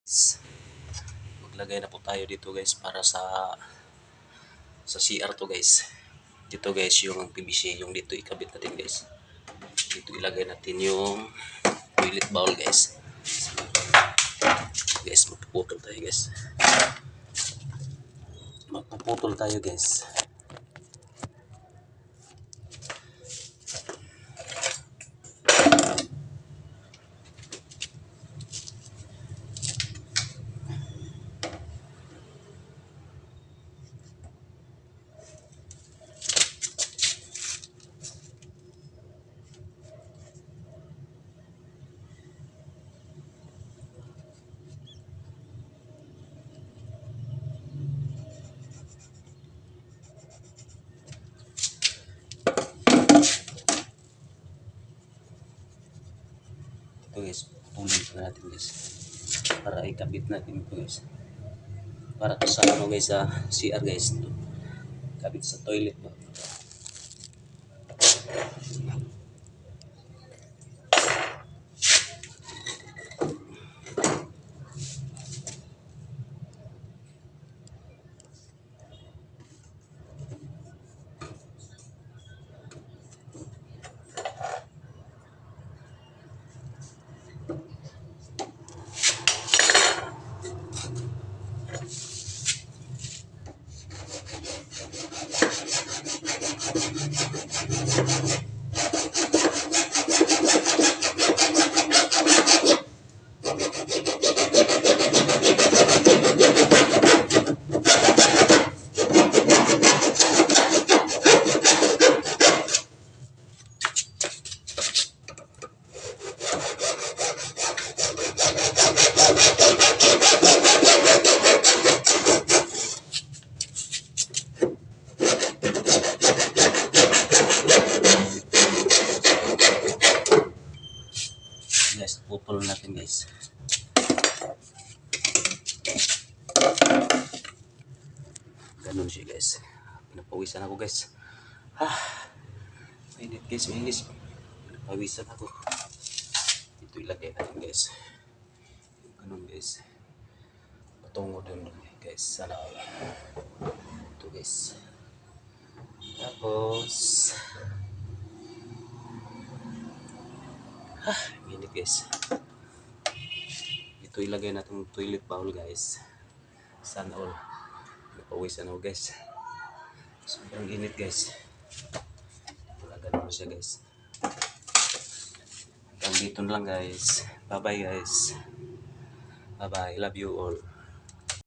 Maglagay na po tayo dito guys para sa CR to guys. Dito guys yung PVC, yung dito ikabit natin guys. Dito ilagay natin yung toilet bowl guys. Guys, magpuputol tayo guys. Magpuputol tayo guys. Ito guys, putulin pa natin guys para ikabit natin ito guys, para sa ano guys, sa CR guys, ito kabit sa toilet ba. Guys, putol natin guys. Ganun siya guys. Pinapawisan ako guys. Mainit guys, mainit. Pinapawisan ako. Ito ilagay natin guys. Ganun guys. Patungo dun guys. Sana ito guys. Tapos mainit guys. Ito ilagay natin toilet bowl guys. Sana all. Napawisan ako guys. Sobrang init guys. Wala ganun siya guys. Hanggang dito na lang guys. Bye bye guys. Bye bye. Love you all.